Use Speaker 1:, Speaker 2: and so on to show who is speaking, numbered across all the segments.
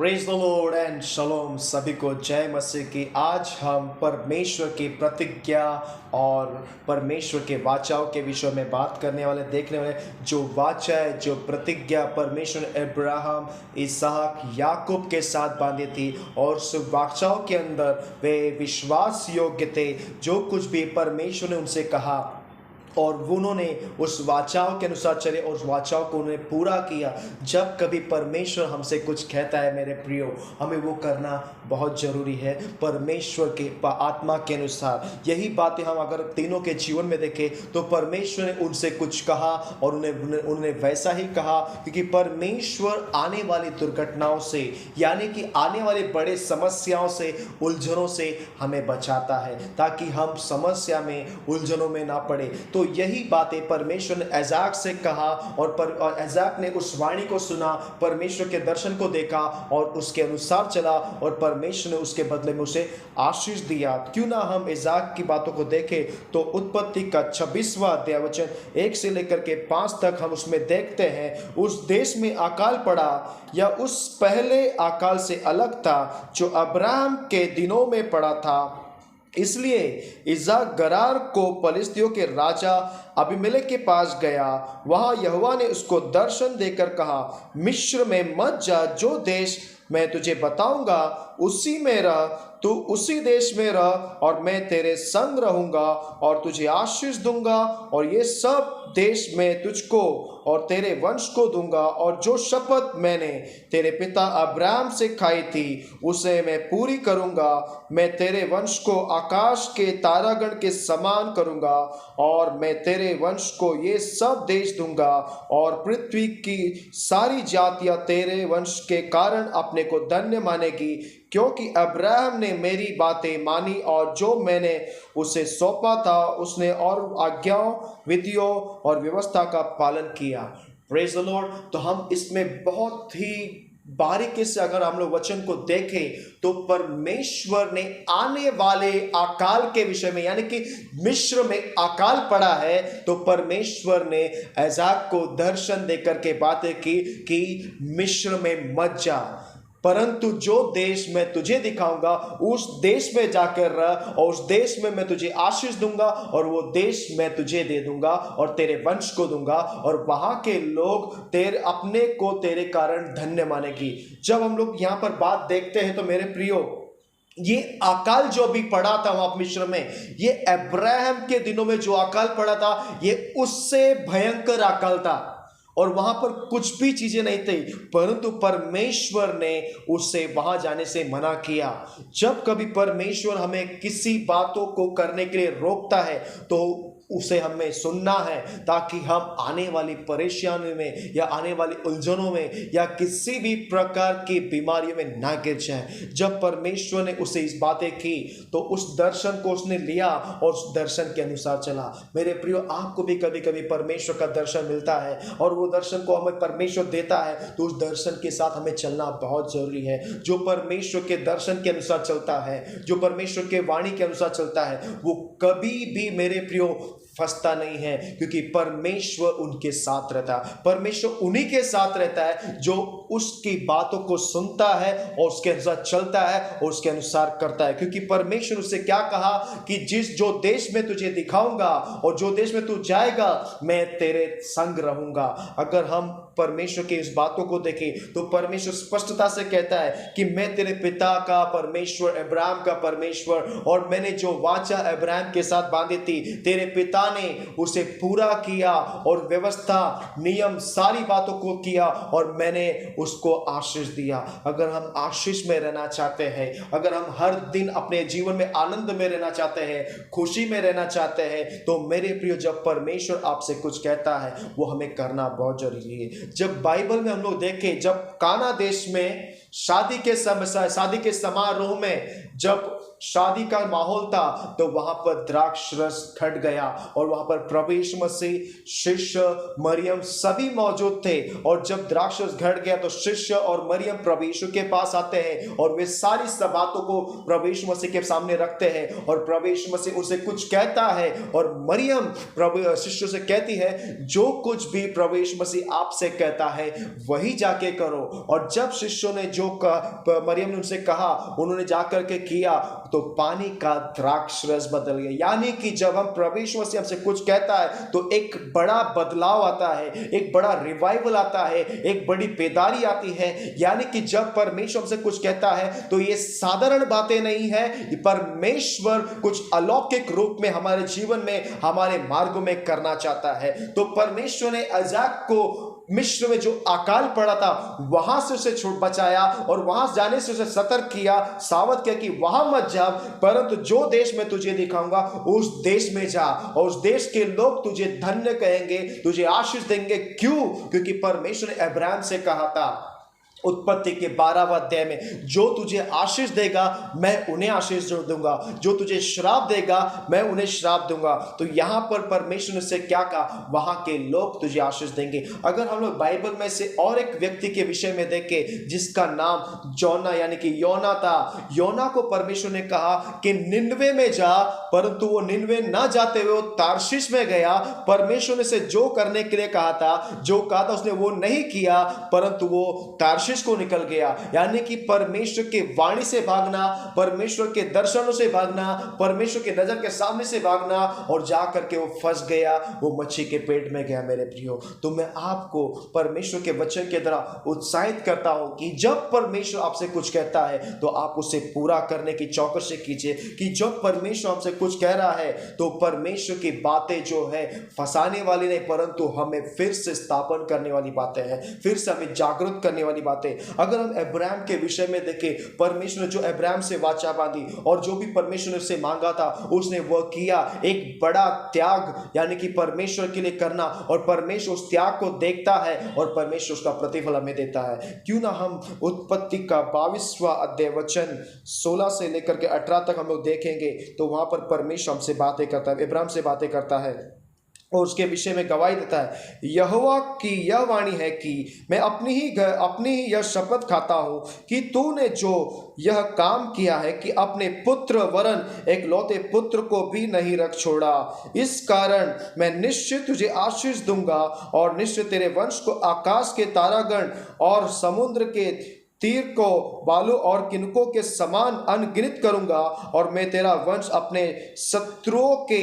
Speaker 1: Praise the lord and shalom. सभी को जय मसीह की। आज हम परमेश्वर की प्रतिज्ञा और परमेश्वर के वाचाओं के विषय में बात करने वाले, देखने वाले। जो वाचा है, जो प्रतिज्ञा परमेश्वर ने अब्राहम, इसहाक, याकूब के साथ बांधी थी, और उस वाचाओं के अंदर वे विश्वास योग्य थे। जो कुछ भी परमेश्वर ने उनसे कहा और उन्होंने उस वाचाओं के अनुसार चले और उस वाचाओं को उन्होंने पूरा किया। जब कभी परमेश्वर हमसे कुछ कहता है मेरे प्रियो, हमें वो करना बहुत ज़रूरी है परमेश्वर के आत्मा के अनुसार। यही बातें हम अगर तीनों के जीवन में देखें तो परमेश्वर ने उनसे कुछ कहा और उन्होंने वैसा ही कहा, क्योंकि परमेश्वर आने वाली दुर्घटनाओं से, यानी कि आने वाली बड़े समस्याओं से, उलझनों से हमें बचाता है, ताकि हम समस्या में, उलझनों में ना पड़े। तो यही बातें परमेश्वर ने इज़ाक से कहा और इज़ाक ने उस वाणी को सुना, परमेश्वर के दर्शन को देखा और उसके अनुसार चला, और परमेश्वर ने उसके बदले में उसे आशीष दिया। क्यों ना हम इज़ाक की बातों को देखें तो उत्पत्ति का 26वां अध्याय वचन 1 से लेकर के 5 तक हम उसमें देखते हैं। उस देश में अकाल पड़ा, या उस पहले अकाल से अलग था जो अब्राहम के दिनों में पड़ा था। इसलिए इज़ाक गरार को पलिश्तियों के राजा अबीमेलेक के पास गया। वहां यहोवा ने उसको दर्शन देकर कहा, मिस्र में मत जा, जो देश मैं तुझे बताऊंगा उसी में रह। तू उसी देश में रह और मैं तेरे संग रहूंगा और तुझे आशीष दूंगा, और ये सब देश मैं तुझको और तेरे वंश को दूंगा, और जो शपथ मैंने तेरे पिता अब्राहम से खाई थी उसे मैं पूरी करूंगा। मैं तेरे वंश को आकाश के तारागण के समान करूंगा, और मैं तेरे वंश को ये सब देश दूंगा, और पृथ्वी की सारी जातियां तेरे वंश के कारण अपने को धन्य मानेगी, क्योंकि अब्राहम ने मेरी बातें मानी और जो मैंने उसे सौंपा था उसने और आज्ञाओं, विधियों और व्यवस्था का पालन किया। Praise the Lord. तो हम इसमें बहुत ही बारीकी से अगर हम लोग वचन को देखें तो परमेश्वर ने आने वाले अकाल के विषय में, यानी कि मिस्र में अकाल पड़ा है, तो परमेश्वर ने इज़ाक को दर्शन देकर के बातें की कि मिस्र में मत जा, परंतु जो देश मैं तुझे दिखाऊंगा उस देश में जाकर रह, और उस देश में मैं तुझे आशीष दूंगा, और वो देश मैं तुझे दे दूंगा और तेरे वंश को दूंगा, और वहां के लोग तेरे अपने को तेरे कारण धन्य मानेगी। जब हम लोग यहाँ पर बात देखते हैं तो मेरे प्रियो, ये अकाल जो भी पड़ा था वहां मिस्र में, ये अब्राहम के दिनों में जो अकाल पड़ा था, ये उससे भयंकर अकाल था, और वहां पर कुछ भी चीजें नहीं थी, परंतु परमेश्वर ने उसे वहां जाने से मना किया। जब कभी परमेश्वर हमें किसी बातों को करने के लिए रोकता है तो उसे हमें सुनना है, ताकि हम आने वाली परेशानी में, या आने वाली उलझनों में, या किसी भी प्रकार की बीमारियों में ना गिर जाए। जब परमेश्वर ने उसे इस बातें की तो उस दर्शन को उसने लिया और उस दर्शन के अनुसार चला। मेरे प्रियो, आपको भी कभी कभी परमेश्वर का दर्शन मिलता है और वो दर्शन को हमें परमेश्वर देता है, तो उस दर्शन के साथ हमें चलना बहुत जरूरी है। जो परमेश्वर के दर्शन के अनुसार चलता है, जो परमेश्वर के वाणी के अनुसार चलता है, वो कभी भी मेरे प्रियो फंसता नहीं है, क्योंकि परमेश्वर उनके साथ रहता है। परमेश्वर उन्हीं के साथ रहता है जो उसकी बातों को सुनता है और उसके अनुसार चलता है और उसके अनुसार करता है। क्योंकि परमेश्वर उससे क्या कहा कि जो देश में तुझे दिखाऊंगा और जो देश में तू जाएगा, मैं तेरे संग रहूंगा। अगर हम परमेश्वर की इस बातों को देखें तो परमेश्वर स्पष्टता से कहता है कि मैं तेरे पिता का परमेश्वर, अब्राहम का परमेश्वर, और मैंने जो वाचा अब्राहम के साथ बांधी थी, तेरे पिता ने उसे पूरा किया, और व्यवस्था, नियम, सारी बातों को किया, और मैंने उसको आशीष दिया। अगर हम आशीष में रहना चाहते हैं, अगर हम हर दिन अपने जीवन में आनंद में रहना चाहते हैं, खुशी में रहना चाहते हैं, तो मेरे प्रिय, जब परमेश्वर आपसे कुछ कहता है वो हमें करना बहुत जरूरी है। जब बाइबल में हम लोग देखें, जब काना देश में शादी के समारोह में जब शादी का माहौल था, तो वहां पर द्राक्ष रस घट गया, और वहां पर प्रभु यीशु मसीह, शिष्य, मरियम सभी मौजूद थे। और जब द्राक्ष रस घट गया तो शिष्य और मरियम प्रभु यीशु के पास आते हैं और वे सारी सब बातों को प्रभु यीशु मसीह के सामने रखते हैं, और प्रभु यीशु मसीह उसे कुछ कहता है, और मरियम प्रभु शिष्य से कहती है, जो कुछ भी प्रभु यीशु मसीह आपसे कहता है वही जाके करो। और जब शिष्यों ने जो मरियम ने उनसे कहा, उन्होंने जाकर के किया, तो पानी का द्राक्ष रस बदल गया। यानी कि जब हम परमेश्वर से हमसे कुछ कहता है तो एक बड़ा बदलाव आता है, एक बड़ा रिवाइवल आता है, एक बड़ी बेदारी आती है। यानी कि जब परमेश्वर हमसे कुछ कहता है तो ये साधारण बातें नहीं है, परमेश्वर कुछ अलौकिक रूप में हमारे जीवन में, हमारे मार्गों में करना चाहता है। तो परमेश्वर ने इज़ाक को मिस्र में जो अकाल पड़ा था वहां से उसे छूट बचाया और वहां जाने से उसे सतर्क किया, सावध किया कि वहां मत जा, परंतु जो देश में तुझे दिखाऊंगा उस देश में जा, और उस देश के लोग तुझे धन्य कहेंगे, तुझे आशीष देंगे। क्यों? क्योंकि परमेश्वर ने अब्राहम से कहा था उत्पत्ति के 12वें अध्याय में, जो तुझे आशीष देगा मैं उन्हें आशीष दूंगा, जो तुझे श्राप देगा मैं उन्हें श्राप दूंगा। तो यहां पर परमेश्वर ने से क्या कहा? वहां के लोग तुझे आशीष देंगे। अगर हम लोग बाइबल में से और एक व्यक्ति के विषय में देखें जिसका नाम जोना यानी कि योना था, योना को परमेश्वर ने कहा कि निनवे में जा, परंतु वो निनवे ना जाते हुए वो तार्शीश में गया। परमेश्वर ने से जो करने के लिए कहा था, जो कहा था उसने वो नहीं किया, परंतु वो तार्शीश को निकल गया। यानी कि परमेश्वर के वाणी से भागना, परमेश्वर के दर्शनों से भागना, परमेश्वर के नजर के सामने से भागना, और जाकर के वो फंस गया, वो मच्छी के पेट में गया। मेरे प्रियो, तो मैं आपको परमेश्वर के वचन के द्वारा उत्साहित करता हूं कि जब परमेश्वर आपसे कुछ कहता है तो आप उसे पूरा करने की चौकसी कीजिए। कि जब परमेश्वर हमसे कुछ कह रहा है तो परमेश्वर की बातें जो है फंसाने वाली नहीं, परंतु हमें फिर से स्थापन करने वाली बातें हैं, फिर से हमें जागरूक करने वाली बातें। अगर हम अब्राहम के विषय में देखें, परमेश्वर ने जो अब्राहम से वाचा बांधी और जो भी परमेश्वर ने उससे मांगा था उसने वह किया। एक बड़ा त्याग यानी कि परमेश्वर के लिए करना, और परमेश्वर उस त्याग को देखता है और परमेश्वर उसका प्रतिफल हमें देता है। क्यों ना हम उत्पत्ति का 22वां अध्याय वचन 16 से लेकर के 18 तक हम लोग देखेंगे, तो वहां पर परमेश्वर हमसे बातें करता है, अब्राहम से बातें करता है और उसके विषय में गवाही देता है। यहोवा की यह वाणी है कि मैं अपनी ही यह शपथ खाता हूं कि तूने जो यह काम किया है कि अपने पुत्र वरन एक लौते पुत्र को भी नहीं रख छोड़ा, इस कारण मैं निश्चित तुझे आशीष दूंगा और निश्चित तेरे वंश को आकाश के तारागण और समुद्र के तीर को बालू और किनकों के समान अनगिनत करूंगा, और मैं तेरा वंश अपने शत्रुओं के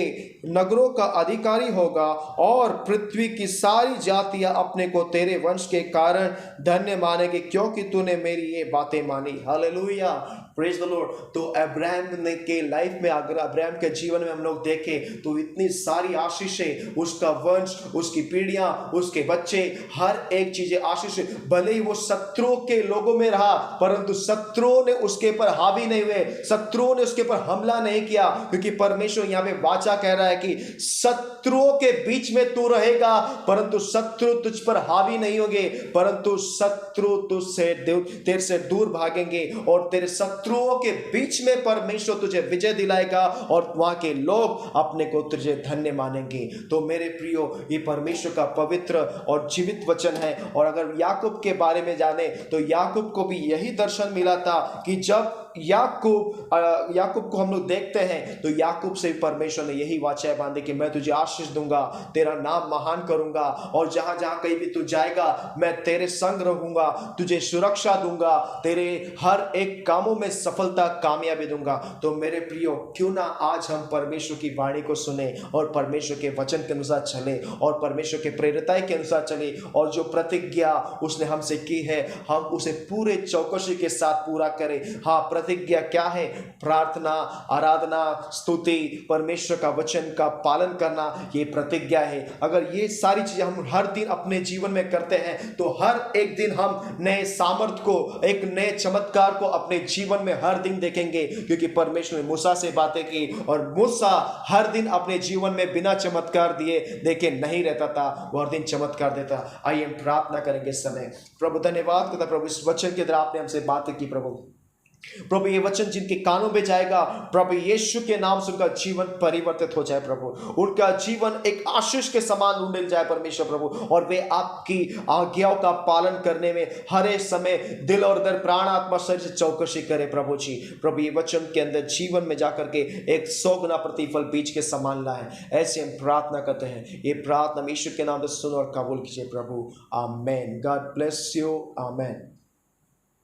Speaker 1: नगरों का अधिकारी होगा, और पृथ्वी की सारी जातियां अपने को तेरे वंश के कारण धन्य मानेंगे, क्योंकि तूने मेरी ये बातें मानी। Hallelujah, praise the Lord. तो अब्राहम ने के लाइफ में, अगर अब्राहम के जीवन में हम लोग देखें तो इतनी सारी आशीषें, उसका वंश, उसकी पीढ़ियां, उसके बच्चे, हर एक चीजें आशीष। भले ही वो शत्रुओं के लोगों में रहा, परंतु शत्रुओं ने उसके पर हावी नहीं हुए, शत्रुओं ने उसके पर हमला नहीं किया, क्योंकि परमेश्वर यहां पे वाचा कह रहा है कि शत्रुओं के बीच में तू रहेगा, परंतु शत्रु तुझ पर हावी नहीं होंगे, परंतु शत्रु तुझसे तेरे से दूर भागेंगे, और तेरे शत्रुओं के बीच में परमेश्वर तुझे विजय दिलाएगा, और वहां के लोग अपने को तुझे धन्य मानेंगे। तो मेरे प्रियो, ये परमेश्वर का पवित्र और जीवित वचन है। और अगर याकूब के बारे में जाने तो याकूब को भी यही दर्शन मिला था कि जब याकूब को हम लोग देखते हैं तो याकूब से परमेश्वर ने यही वाचा बांधी कि मैं तुझे आशीष दूंगा, तेरा नाम महान करूंगा, और जहां जहां कहीं भी तू जाएगा मैं तेरे संग रहूंगा, तुझे सुरक्षा दूंगा, तेरे हर एक कामों में सफलता कामयाबी दूंगा। तो मेरे प्रियो, क्यों ना आज हम परमेश्वर की वाणी को सुने और परमेश्वर के वचन के अनुसार चले और परमेश्वर के प्रेरिताई के अनुसार चले, और जो प्रतिज्ञा उसने हमसे की है हम उसे पूरे चौकसी के साथ पूरा करें। हाँ, प्रतिज्ञा क्या है? प्रार्थना, आराधना, स्तुति, परमेश्वर का वचन का पालन करना, ये प्रतिज्ञा है। अगर ये सारी चीजें हम हर दिन अपने जीवन में करते हैं तो हर एक दिन हम नए सामर्थ को, एक नए चमत्कार को अपने जीवन में हर दिन देखेंगे, क्योंकि परमेश्वर ने मूसा से बातें की और मूसा हर दिन अपने जीवन में बिना चमत्कार दिए देखे नहीं रहता था, वो हर दिन चमत्कार देता। आइए हम प्रार्थना करेंगे इस समय। प्रभु धन्यवाद करता, प्रभु इस वचन के द्वारा आपने हमसे बातें की। प्रभु प्रभु ये वचन जिनके कानों में जाएगा, प्रभु यीशु के नाम से उनका जीवन परिवर्तित हो जाए प्रभु, उनका जीवन एक आशीष के समान उंडेल जाए परमेश्वर प्रभु, और वे आपकी आज्ञाओं का पालन करने में हर एक समय दिल और दर प्राण आत्मा शरीर से चौकसी करे प्रभु जी। प्रभु ये वचन के अंदर जीवन में जाकर के एक 100 गुना प्रतिफल बीज के समान लाए, ऐसे हम प्रार्थना करते हैं। ये प्रार्थना यीशु के नाम से सुनो और कबूल कीजिए प्रभु, amen. God bless you, amen.